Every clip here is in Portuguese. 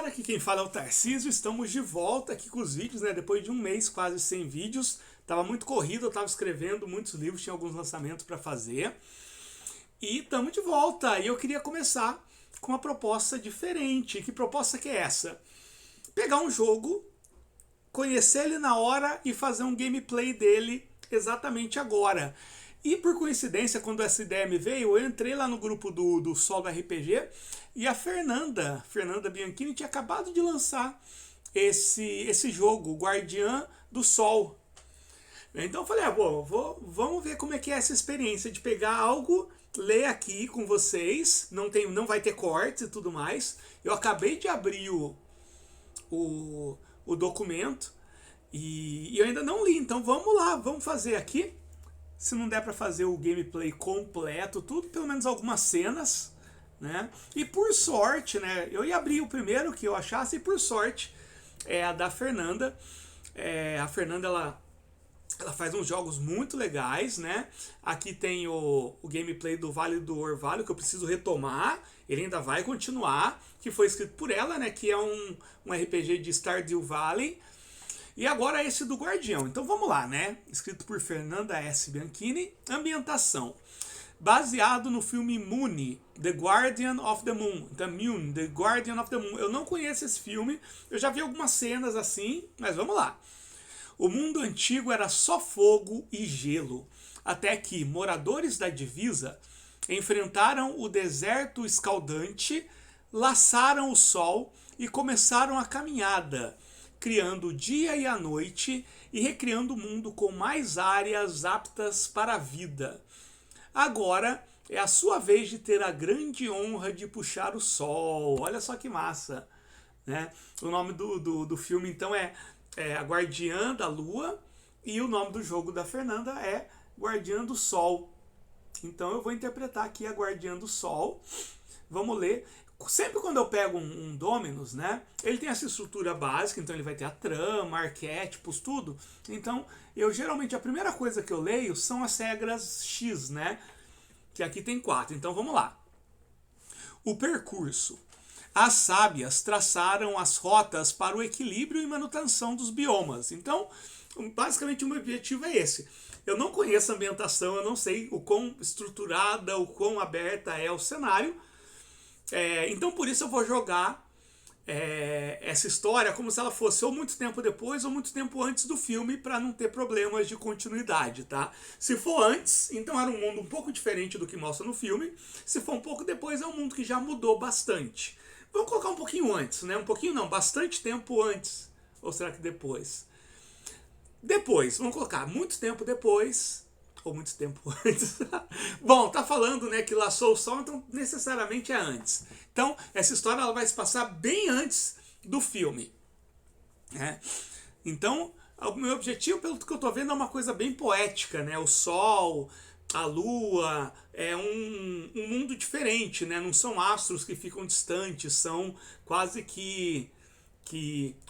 galera, aqui quem fala é o Tarcísio, estamos de volta aqui com os vídeos, né? Depois de um mês quase sem vídeos, tava muito corrido, eu tava escrevendo muitos livros, tinha alguns lançamentos para fazer. E estamos de volta, e eu queria começar com uma proposta diferente. Que proposta que é essa? Pegar um jogo, conhecer ele na hora e fazer um gameplay dele exatamente agora. E por coincidência, quando essa ideia me veio, eu entrei lá no grupo do Solo RPG e a Fernanda Bianchini tinha acabado de lançar esse jogo, Guardiã do Sol. Então eu falei, vamos ver como é que é essa experiência de pegar algo, ler aqui com vocês, não vai ter cortes e tudo mais. Eu acabei de abrir o documento e eu ainda não li, então vamos lá, vamos fazer aqui. Se não der para fazer o gameplay completo, tudo, pelo menos algumas cenas, né? E por sorte, né? Eu ia abrir o primeiro que eu achasse e por sorte é a da Fernanda. A Fernanda ela faz uns jogos muito legais, né? Aqui tem o gameplay do Vale do Orvalho que eu preciso retomar. Ele ainda vai continuar, que foi escrito por ela, né? Que é um RPG de Stardew Valley. E agora esse do Guardião. Então vamos lá, né? Escrito por Fernanda S. Bianchini. Ambientação. Baseado no filme Moon, The Guardian of the Moon. The Guardian of the Moon. Eu não conheço esse filme. Eu já vi algumas cenas assim, mas vamos lá. O mundo antigo era só fogo e gelo. Até que moradores da divisa enfrentaram o deserto escaldante, laçaram o sol e começaram a caminhada, criando o dia e a noite e recriando o mundo com mais áreas aptas para a vida. Agora é a sua vez de ter a grande honra de puxar o sol. Olha só que massa, né? O nome do filme então é A Guardiã da Lua e o nome do jogo da Fernanda é Guardiã do Sol. Então eu vou interpretar aqui a Guardiã do Sol. Vamos ler. Sempre quando eu pego um Dominus, né, ele tem essa estrutura básica, então ele vai ter a trama, arquétipos, tudo. Então, eu geralmente, a primeira coisa que eu leio são as regras X, né, que aqui tem 4. Então, vamos lá. O percurso. As sábias traçaram as rotas para o equilíbrio e manutenção dos biomas. Então, basicamente, o meu objetivo é esse. Eu não conheço a ambientação, eu não sei o quão estruturada, o quão aberta é o cenário. Então por isso eu vou jogar essa história como se ela fosse ou muito tempo depois ou muito tempo antes do filme, para não ter problemas de continuidade, tá? Se for antes, então era um mundo um pouco diferente do que mostra no filme. Se for um pouco depois, é um mundo que já mudou bastante. Vamos colocar um pouquinho antes, né? Um pouquinho não, bastante tempo antes. Ou será que depois? Depois, vamos colocar muito tempo depois ou muito tempo antes. Bom, tá falando, né, que laçou o sol, então necessariamente é antes. Então, essa história ela vai se passar bem antes do filme, né? Então, o meu objetivo, pelo que eu tô vendo, é uma coisa bem poética, né? O sol, a lua, é um mundo diferente, né? Não são astros que ficam distantes, são quase que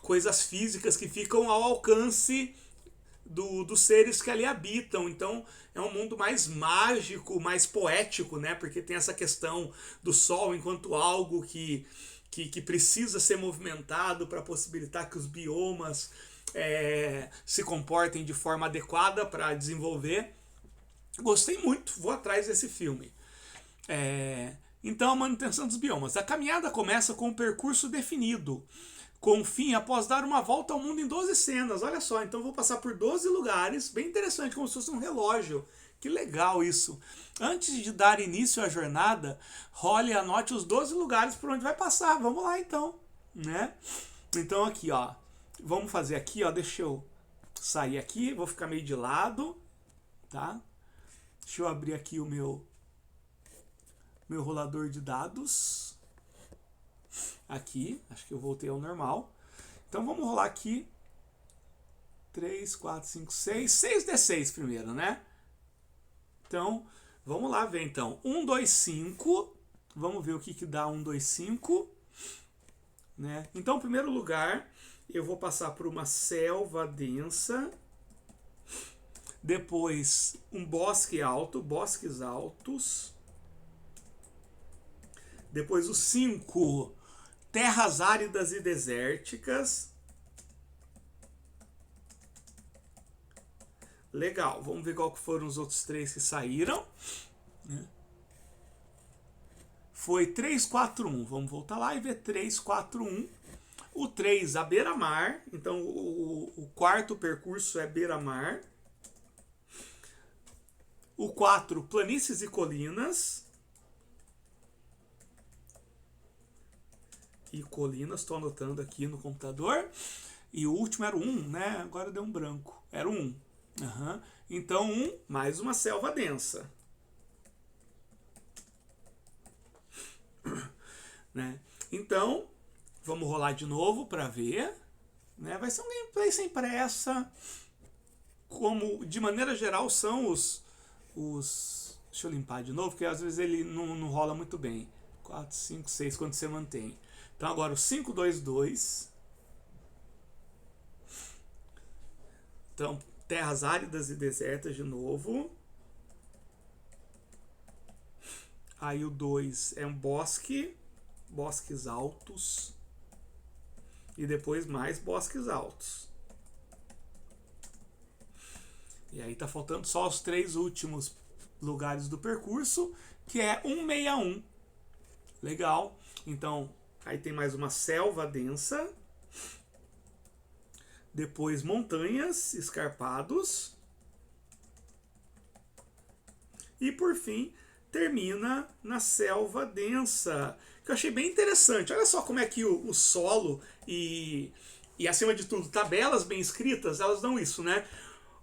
coisas físicas que ficam ao alcance dos seres que ali habitam. Então é um mundo mais mágico, mais poético, né? Porque tem essa questão do sol enquanto algo que precisa ser movimentado para possibilitar que os biomas se comportem de forma adequada para desenvolver. Gostei muito, vou atrás desse filme. Então, a manutenção dos biomas. A caminhada começa com um percurso definido, com fim após dar uma volta ao mundo em 12 cenas. Olha só, então vou passar por 12 lugares, bem interessante, como se fosse um relógio. Que legal isso. Antes de dar início à jornada, role e anote os 12 lugares por onde vai passar. Vamos lá então, né? Então aqui, ó, vamos fazer aqui, ó, deixa eu sair aqui, vou ficar meio de lado, tá? Deixa eu abrir aqui o meu rolador de dados. Aqui, acho que eu voltei ao normal. Então vamos rolar aqui 3, 4, 5, 6 6d6 primeiro, né? Então, vamos lá ver então. 1, 2, 5. Vamos ver o que dá 1, 2, 5. Né? Então, em primeiro lugar, eu vou passar por uma selva densa. Depois, um bosque alto, bosques altos. Depois, o 5. terras áridas e desérticas. Legal, vamos ver qual que foram os outros 3 que saíram. Foi 3, 4, 1. Vamos voltar lá e ver 3, 4, 1. O 3, a beira-mar. Então, o quarto percurso é beira-mar. O 4, planícies e colinas. E colinas, estou anotando aqui no computador. E o último era o 1, né? Agora deu um branco. Era o 1. Uhum. Então, 1 mais uma selva densa. Né? Então, vamos rolar de novo para ver. Né? Vai ser um gameplay sem pressa. Como, de maneira geral, são os... Deixa eu limpar de novo, porque às vezes ele não rola muito bem. 4, 5, 6, quando você mantém. Então, agora o 5, 2, 2. Então, terras áridas e desertas de novo. Aí o 2 é um bosque. Bosques altos. E depois mais bosques altos. E aí tá faltando só os 3 últimos lugares do percurso, que é 161. Legal. Então, aí tem mais uma selva densa. Depois montanhas, escarpados. E por fim, termina na selva densa, que eu achei bem interessante. Olha só como é que o solo e acima de tudo, tabelas bem escritas, elas dão isso, né?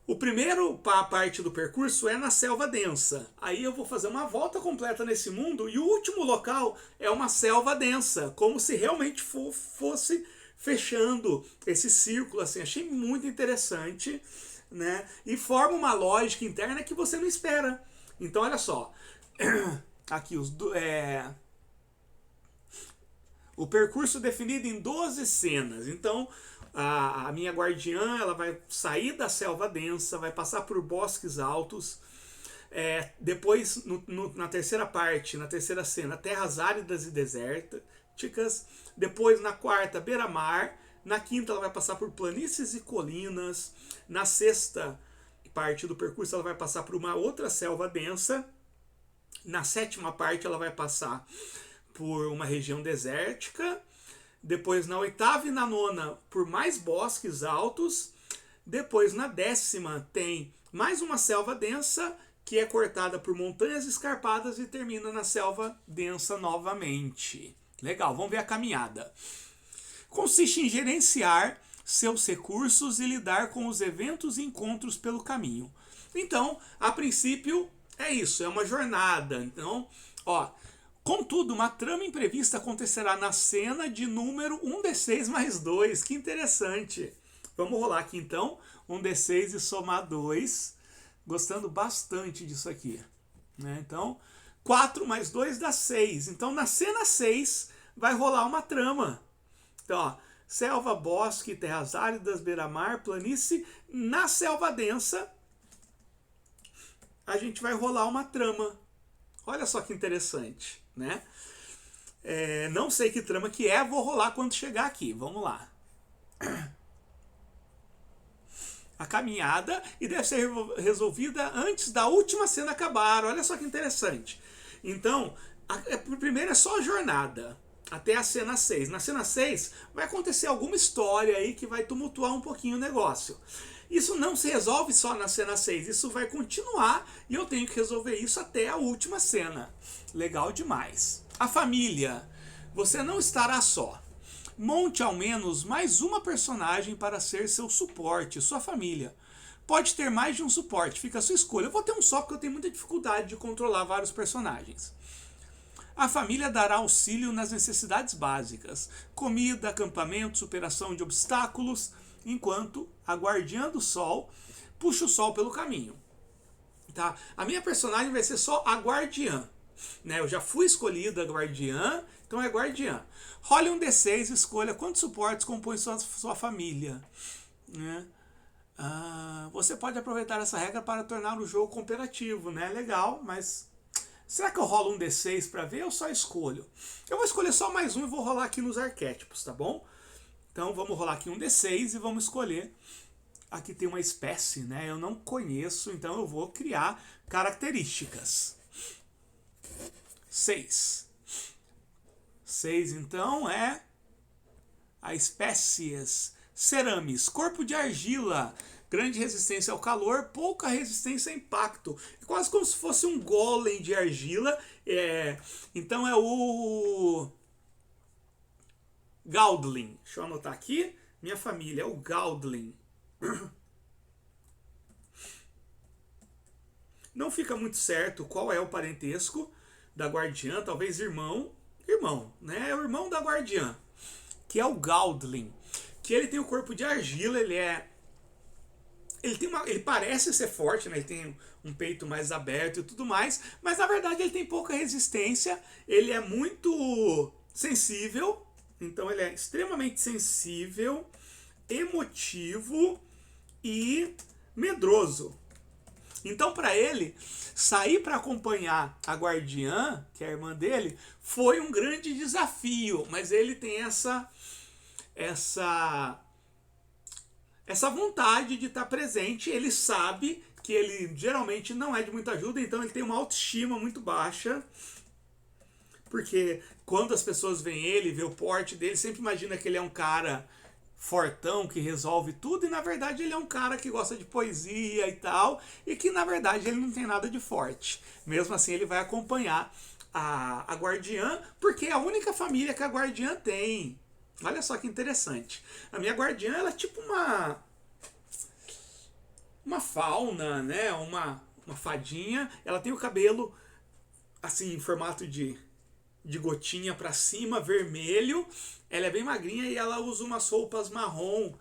O primeiro parte do percurso é na selva densa. Aí eu vou fazer uma volta completa nesse mundo e o último local é uma selva densa, como se realmente fosse fechando esse círculo, assim. Achei muito interessante, né? E forma uma lógica interna que você não espera. Então, olha só. Aqui, o percurso definido em 12 cenas. Então, a minha guardiã, ela vai sair da selva densa, vai passar por bosques altos. Depois, na terceira parte, na terceira cena, terras áridas e desérticas. Depois, na quarta, beira-mar. Na quinta, ela vai passar por planícies e colinas. Na sexta parte do percurso, ela vai passar por uma outra selva densa. Na sétima parte, ela vai passar por uma região desértica. Depois, na oitava e na nona, por mais bosques altos. Depois, na décima, tem mais uma selva densa, que é cortada por montanhas escarpadas e termina na selva densa novamente. Legal, vamos ver a caminhada. Consiste em gerenciar seus recursos e lidar com os eventos e encontros pelo caminho. Então, a princípio, é isso, é uma jornada. Então, contudo, uma trama imprevista acontecerá na cena de número 1d6 mais 2. Que interessante. Vamos rolar aqui então, 1d6 e somar 2. Gostando bastante disso aqui. Né? Então, 4 mais 2 dá 6. Então, na cena 6, vai rolar uma trama. Então, selva, bosque, terras áridas, beira-mar, planície. Na selva densa, a gente vai rolar uma trama. Olha só que interessante, né? Não sei que trama que é, vou rolar quando chegar aqui. Vamos lá. A caminhada, e deve ser resolvida antes da última cena acabar. Olha só que interessante. Então, primeiro é só a jornada, até a cena 6. Na cena 6 vai acontecer alguma história aí que vai tumultuar um pouquinho o negócio. Isso não se resolve só na cena 6, isso vai continuar e eu tenho que resolver isso até a última cena. Legal demais. A família. Você não estará só. Monte ao menos mais uma personagem para ser seu suporte, sua família. Pode ter mais de um suporte, fica a sua escolha. Eu vou ter um só porque eu tenho muita dificuldade de controlar vários personagens. A família dará auxílio nas necessidades básicas, comida, acampamento, superação de obstáculos, enquanto a guardiã do sol puxa o sol pelo caminho. Tá? A minha personagem vai ser só a guardiã. Né? Eu já fui escolhida guardiã, então é guardiã. Role um D6 e escolha quantos suportes compõem sua família. Né? Você pode aproveitar essa regra para tornar o jogo cooperativo. Né? Legal, mas Será que eu rolo um D6 para ver ou só escolho? Eu vou escolher só mais um e vou rolar aqui nos arquétipos, tá bom? Então vamos rolar aqui um D6 e vamos escolher. Aqui tem uma espécie, né? Eu não conheço, então eu vou criar características. 6. 6 então é a espécies Ceramis, corpo de argila, grande resistência ao calor, pouca resistência a impacto. É quase como se fosse um golem de argila. Então é o Gaudlin. Deixa eu anotar aqui. Minha família é o Gaudlin. Não fica muito certo qual é o parentesco da guardiã, talvez irmão, né? É o irmão da guardiã, que é o Gaudlin, que ele tem o corpo de argila, ele parece ser forte, né? Ele tem um peito mais aberto e tudo mais, mas na verdade ele tem pouca resistência, ele é muito sensível, então ele é extremamente sensível, emotivo e medroso. Então, para ele, sair para acompanhar a guardiã, que é a irmã dele, foi um grande desafio, mas ele tem essa vontade de estar presente. Ele sabe que ele geralmente não é de muita ajuda, então ele tem uma autoestima muito baixa, porque quando as pessoas veem ele, vê o porte dele, sempre imagina que ele é um cara fortão que resolve tudo, e na verdade ele é um cara que gosta de poesia e tal, e que na verdade ele não tem nada de forte. Mesmo assim ele vai acompanhar a guardiã, porque é a única família que a guardiã tem. Olha só que interessante. A minha guardiã, ela é tipo uma fauna, né? Uma fadinha. Ela tem o cabelo assim em formato de gotinha para cima, vermelho. Ela é bem magrinha e ela usa umas roupas marrom.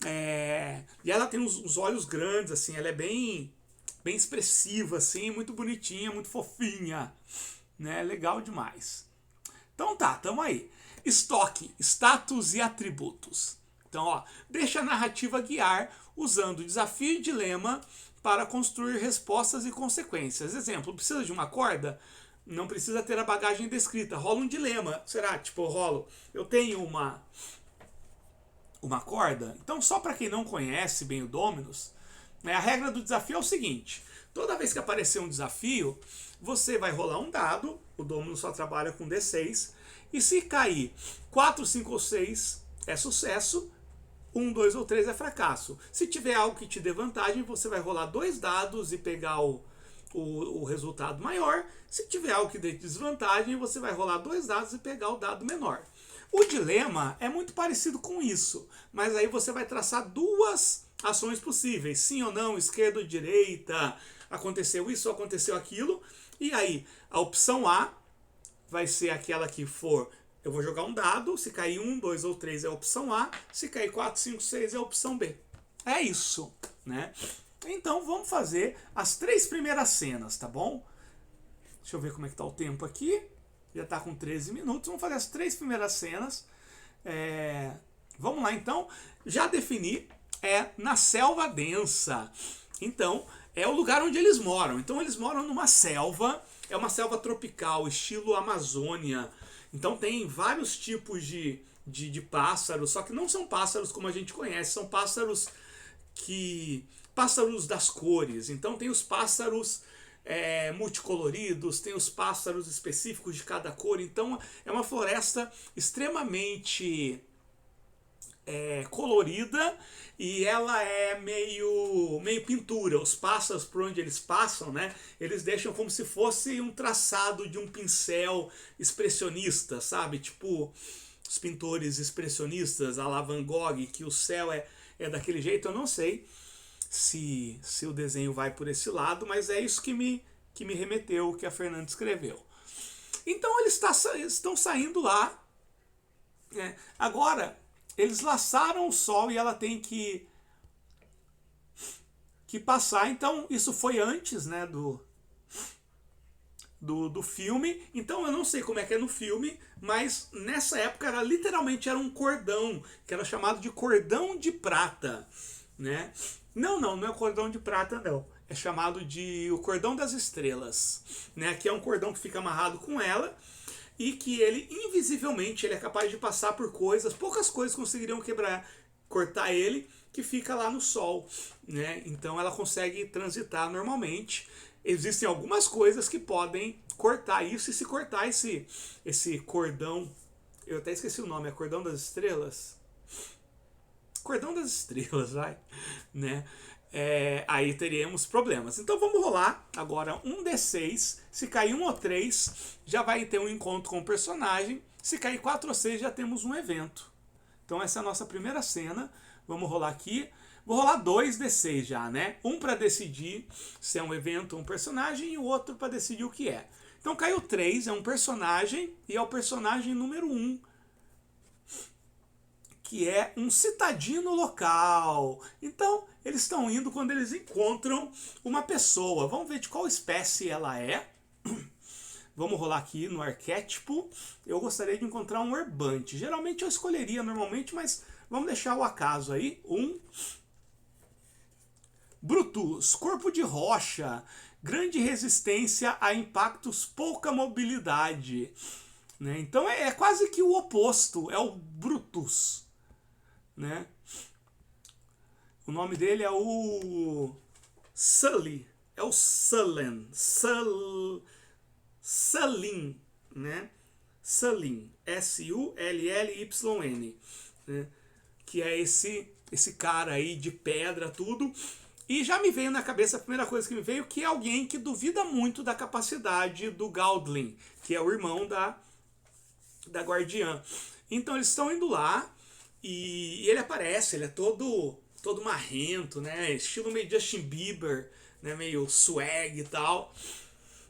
E ela tem uns olhos grandes, assim. Ela é bem expressiva, assim, muito bonitinha, muito fofinha, né? Legal demais. Então tá, tamo aí. Estoque, status e atributos. Então, ó, deixa a narrativa guiar usando desafio e dilema para construir respostas e consequências. Exemplo, precisa de uma corda? Não precisa ter a bagagem descrita. Rola um dilema. Será? Tipo, eu tenho uma corda? Então, só para quem não conhece bem o Dominus, né, a regra do desafio é o seguinte. Toda vez que aparecer um desafio, você vai rolar um dado. O Dominus só trabalha com D6. E se cair 4, 5 ou 6 é sucesso. 1, 2 ou 3 é fracasso. Se tiver algo que te dê vantagem, você vai rolar 2 dados e pegar o resultado maior. Se tiver algo que dê desvantagem, você vai rolar 2 dados e pegar o dado menor. O dilema é muito parecido com isso, mas aí você vai traçar 2 ações possíveis, sim ou não, esquerda ou direita, aconteceu isso ou aconteceu aquilo, e aí a opção A vai ser aquela que for, eu vou jogar um dado, se cair 1, 2 ou 3 é a opção A, se cair 4, 5, 6 é a opção B. É isso, né? Então vamos fazer as 3 primeiras cenas, tá bom? Deixa eu ver como é que tá o tempo aqui. Já tá com 13 minutos. Vamos fazer as 3 primeiras cenas. Vamos lá então. Já defini, na selva densa. Então, é o lugar onde eles moram. Então eles moram numa selva. É uma selva tropical, estilo Amazônia. Então tem vários tipos de pássaros, só que não são pássaros como a gente conhece, são pássaros das cores. Então tem os pássaros multicoloridos, tem os pássaros específicos de cada cor. Então é uma floresta extremamente colorida, e ela é meio pintura. Os pássaros, por onde eles passam, né, eles deixam como se fosse um traçado de um pincel expressionista, sabe? Tipo os pintores expressionistas, a la Van Gogh, que o céu é daquele jeito. Eu não sei se o desenho vai por esse lado, mas é isso que me remeteu o que a Fernanda escreveu. Então eles estão saindo lá. Agora, eles laçaram o sol e ela tem que passar. Então, isso foi antes, né, do filme. Então, eu não sei como é que é no filme, mas nessa época literalmente era um cordão, que era chamado de cordão de prata, né? Não é o cordão de prata, não. é chamado de o cordão das estrelas, né? Que é um cordão que fica amarrado com ela e que ele, invisivelmente, ele é capaz de passar por coisas, poucas coisas conseguiriam cortar ele, que fica lá no sol, né? Então ela consegue transitar normalmente. Existem algumas coisas que podem cortar isso, e se cortar esse cordão, eu até esqueci o nome, é cordão das estrelas? Cordão das estrelas, vai, né? Aí teríamos problemas. Então vamos rolar agora um D6. Se cair 1 ou 3, já vai ter um encontro com o personagem. Se cair 4 ou 6, já temos um evento. Então essa é a nossa primeira cena. Vamos rolar aqui. Vou rolar 2 D6 já, né? Um para decidir se é um evento ou um personagem, e o outro para decidir o que é. Então caiu 3, é um personagem, e é o personagem número 1, que é um citadino local. Então, eles estão indo quando eles encontram uma pessoa. Vamos ver de qual espécie ela é. Vamos rolar aqui no arquétipo. Eu gostaria de encontrar um urbante. Geralmente eu escolheria normalmente, mas vamos deixar o acaso aí. Brutus, corpo de rocha, grande resistência a impactos, pouca mobilidade. Né? Então é quase que o oposto, é o Brutus. Né? O nome dele é o Sully, é o Sullen, Sullin, né? Sullin, Sullyn, né? Que é esse cara aí de pedra, tudo. E já me veio na cabeça, a primeira coisa que me veio, que é alguém que duvida muito da capacidade do Galdlin, que é o irmão da guardiã. Então eles estão indo lá, e ele aparece, ele é todo marrento, né? Estilo meio Justin Bieber, né? Meio swag e tal.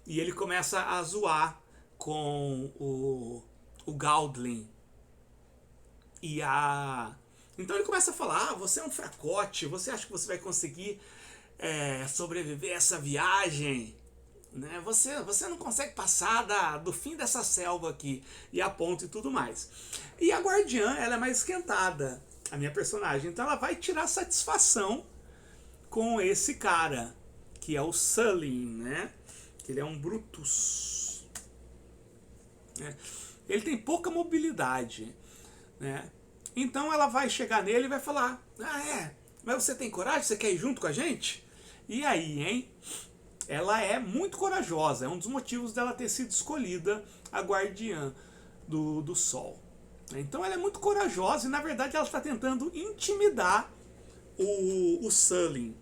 E ele começa a zoar com o Galdlin. Então ele começa a falar: você é um fracote, você acha que você vai conseguir sobreviver a essa viagem? Né? Você não consegue passar do fim dessa selva aqui, e a ponte e tudo mais. E a guardiã, ela é mais esquentada, a minha personagem, então ela vai tirar satisfação com esse cara, que é o Sullyn, né? Que ele é um Brutus, né? Ele tem pouca mobilidade, né? Então ela vai chegar nele e vai falar: mas você tem coragem? Você quer ir junto com a gente? E aí, hein? Ela é muito corajosa, é um dos motivos dela ter sido escolhida a guardiã do sol. Então ela é muito corajosa e, na verdade, ela está tentando intimidar o Sullyn.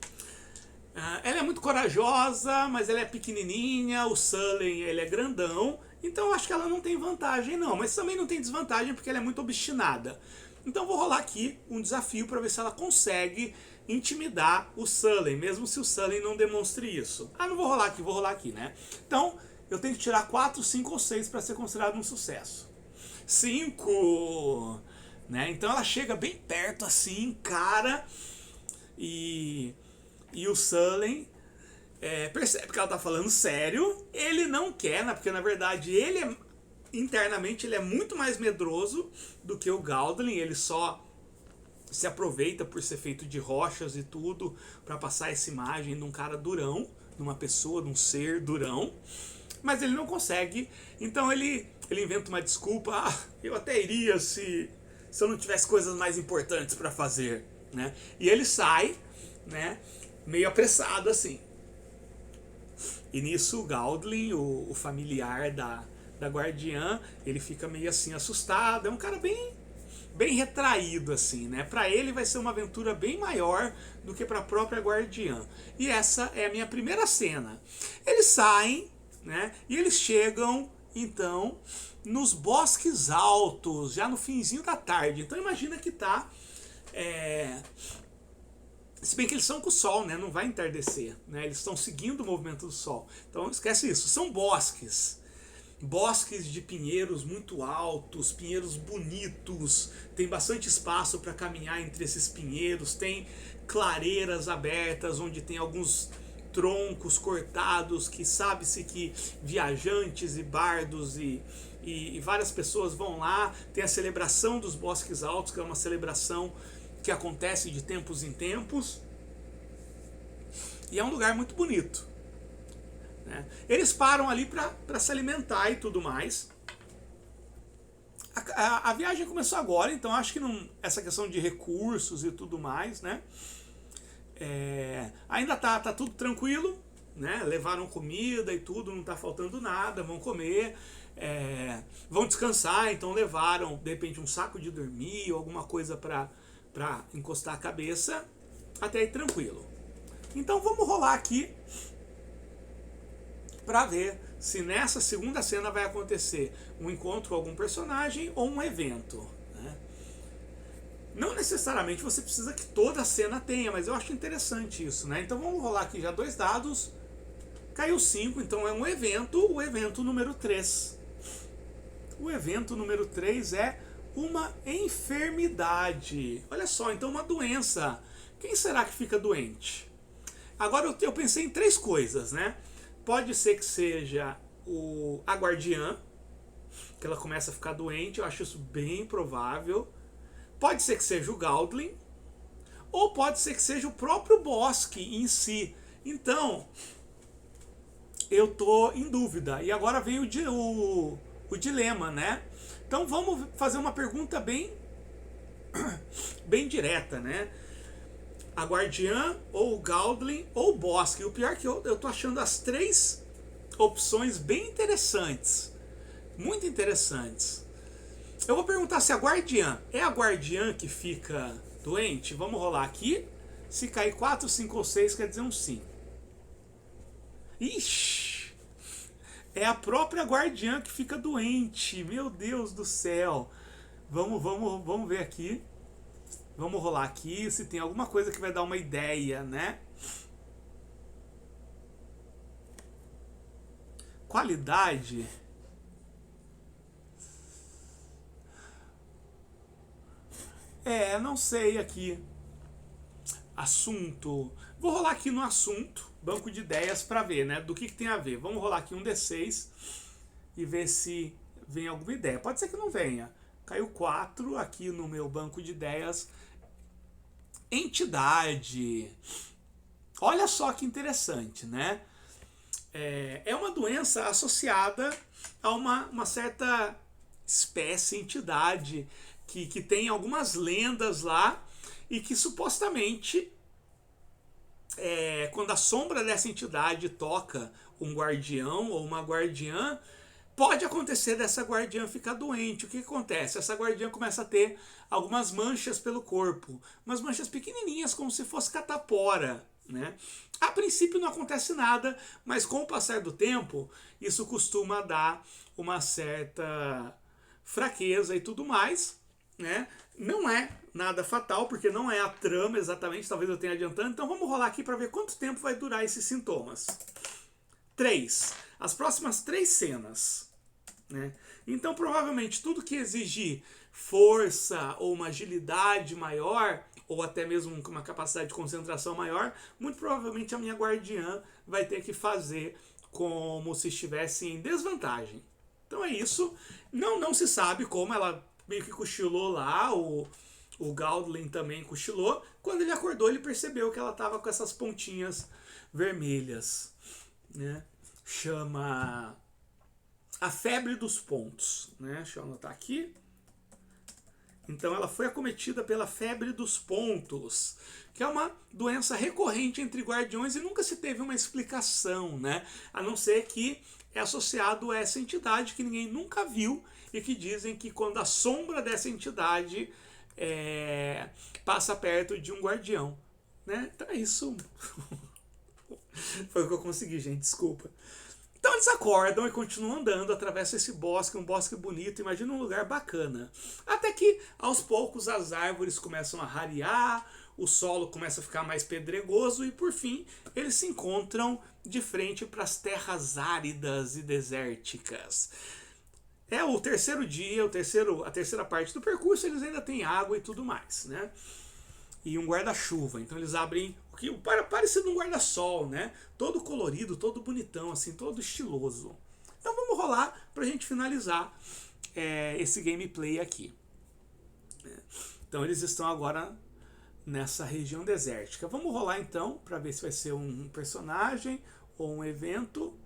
Ela é muito corajosa, mas ela é pequenininha, o Sullyn ele é grandão, então eu acho que ela não tem vantagem não, mas também não tem desvantagem porque ela é muito obstinada. Então vou rolar aqui um desafio para ver se ela consegue intimidar o Sullyn, mesmo se o Sullyn não demonstre isso. Não vou rolar aqui, né? Então eu tenho que tirar 4, 5 ou 6 para ser considerado um sucesso. 5! Né? Então ela chega bem perto assim, cara, e o Sullyn percebe que ela tá falando sério. Ele não quer, né? Porque na verdade internamente ele é muito mais medroso do que o Galdlin. Ele só se aproveita por ser feito de rochas e tudo para passar essa imagem de um cara durão, de uma pessoa, de um ser durão. Mas ele não consegue, então ele inventa uma desculpa: eu até iria se eu não tivesse coisas mais importantes para fazer, né? E ele sai, né, meio apressado assim. E nisso o Galdlin, o familiar da guardiã, ele fica meio assim assustado. É um cara bem retraído assim, né? Para ele vai ser uma aventura bem maior do que para a própria guardiã. E essa é a minha primeira cena. Eles saem, né? E eles chegam então nos bosques altos, já no finzinho da tarde. Então imagina que tá se bem que eles são com o sol, né? Não vai entardecer, né? Eles estão seguindo o movimento do sol. Então esquece isso, são bosques. Bosques de pinheiros muito altos, pinheiros bonitos, tem bastante espaço para caminhar entre esses pinheiros, tem clareiras abertas onde tem alguns troncos cortados que sabe-se que viajantes e bardos e várias pessoas vão lá. Tem a celebração dos bosques altos, que é uma celebração que acontece de tempos em tempos. E é um lugar muito bonito, né? Eles param ali para se alimentar e tudo mais. A viagem começou agora, então acho que não, essa questão de recursos e tudo mais, né? Ainda tá tudo tranquilo, né? Levaram comida e tudo, não tá faltando nada, vão comer, vão descansar, então levaram de repente um saco de dormir ou alguma coisa para encostar a cabeça, até aí tranquilo. Então vamos rolar aqui para ver se nessa segunda cena vai acontecer um encontro com algum personagem ou um evento, né? Não necessariamente você precisa que toda a cena tenha, mas eu acho interessante isso, né? Então vamos rolar aqui já 2 dados. Caiu 5, então é um evento, o evento número 3. O evento número 3 é uma enfermidade. Olha só, então uma doença. Quem será que fica doente? Agora eu pensei em 3 coisas, né? Pode ser que seja a guardiã, que ela começa a ficar doente, eu acho isso bem provável. Pode ser que seja o Galdlin, ou pode ser que seja o próprio Bosque em si. Então, eu tô em dúvida. E agora vem o dilema, né? Então vamos fazer uma pergunta bem direta, né? A guardiã, ou o Galdlin, ou o Bosque. O pior é que eu tô achando as 3 opções bem interessantes. Muito interessantes. Eu vou perguntar se a guardiã é a guardiã que fica doente. Vamos rolar aqui. Se cair 4, 5 ou 6, quer dizer um sim. Ixi! É a própria guardiã que fica doente. Meu Deus do céu. Vamos ver aqui. Vamos rolar aqui se tem alguma coisa que vai dar uma ideia, né? Qualidade. Não sei aqui. Assunto. Vou rolar aqui no assunto, banco de ideias, para ver, né? Do que tem a ver. Vamos rolar aqui um D6 e ver se vem alguma ideia. Pode ser que não venha. Caiu 4 aqui no meu banco de ideias. Entidade. Olha só que interessante, né? É uma doença associada a uma certa espécie, entidade, que tem algumas lendas lá e que supostamente, quando a sombra dessa entidade toca um guardião ou uma guardiã, pode acontecer dessa guardiã ficar doente. O que acontece? Essa guardiã começa a ter algumas manchas pelo corpo, umas manchas pequenininhas, como se fosse catapora, né? A princípio não acontece nada, mas com o passar do tempo, isso costuma dar uma certa fraqueza e tudo mais, né? Não é nada fatal, porque não é a trama exatamente, talvez eu tenha adiantando. Então vamos rolar aqui para ver quanto tempo vai durar esses sintomas. 3. As próximas 3 cenas, né? Então provavelmente tudo que exigir força ou uma agilidade maior, ou até mesmo uma capacidade de concentração maior, muito provavelmente a minha guardiã vai ter que fazer como se estivesse em desvantagem. Então é isso. Não se sabe como, ela meio que cochilou lá, o Galdlin também cochilou. Quando ele acordou, ele percebeu que ela estava com essas pontinhas vermelhas, né? Chama a febre dos pontos, né? Deixa eu anotar aqui. Então ela foi acometida pela febre dos pontos, que é uma doença recorrente entre guardiões e nunca se teve uma explicação, né? A não ser que é associado a essa entidade que ninguém nunca viu e que dizem que quando a sombra dessa entidade passa perto de um guardião, né? Então é isso. Foi o que eu consegui, gente, desculpa. Então eles acordam e continuam andando, atravessam esse bosque, um bosque bonito, imagina um lugar bacana. Até que, aos poucos, as árvores começam a rarear, o solo começa a ficar mais pedregoso e, por fim, eles se encontram de frente para as terras áridas e desérticas. É o terceiro dia, a terceira parte do percurso, eles ainda têm água e tudo mais, né? E um guarda-chuva. Então eles abrem o que parecido um guarda-sol, né? Todo colorido, todo bonitão, assim, todo estiloso. Então vamos rolar pra gente finalizar esse gameplay aqui. Então eles estão agora nessa região desértica. Vamos rolar então para ver se vai ser um personagem ou um evento.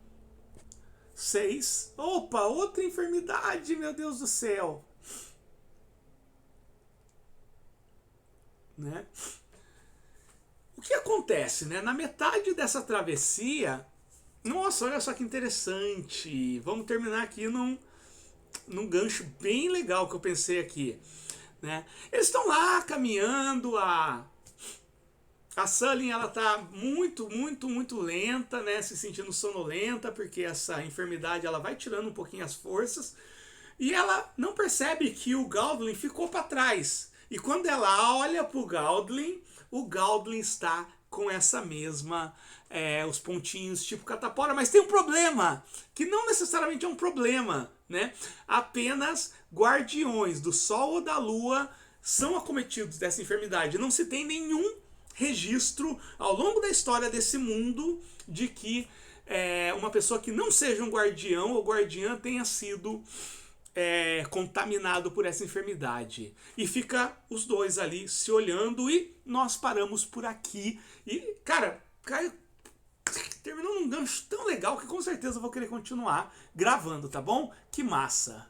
6. Opa, outra enfermidade, meu Deus do céu. Né? O que acontece, né? Na metade dessa travessia, nossa, olha só que interessante. Vamos terminar aqui num gancho bem legal que eu pensei aqui. Né? Eles estão lá caminhando, a Sully, ela tá muito lenta, né? Se sentindo sonolenta, porque essa enfermidade ela vai tirando um pouquinho as forças. E ela não percebe que o Galdlin ficou para trás. E quando ela olha pro Galdlin, o Galdlin está com essa mesma, os pontinhos tipo catapora. Mas tem um problema, que não necessariamente é um problema, né? Apenas guardiões do Sol ou da Lua são acometidos dessa enfermidade. Não se tem nenhum registro ao longo da história desse mundo de que uma pessoa que não seja um guardião ou guardiã tenha sido contaminado por essa enfermidade. E fica os dois ali se olhando e nós paramos por aqui. E, cara, terminou num gancho tão legal que com certeza eu vou querer continuar gravando, tá bom? Que massa!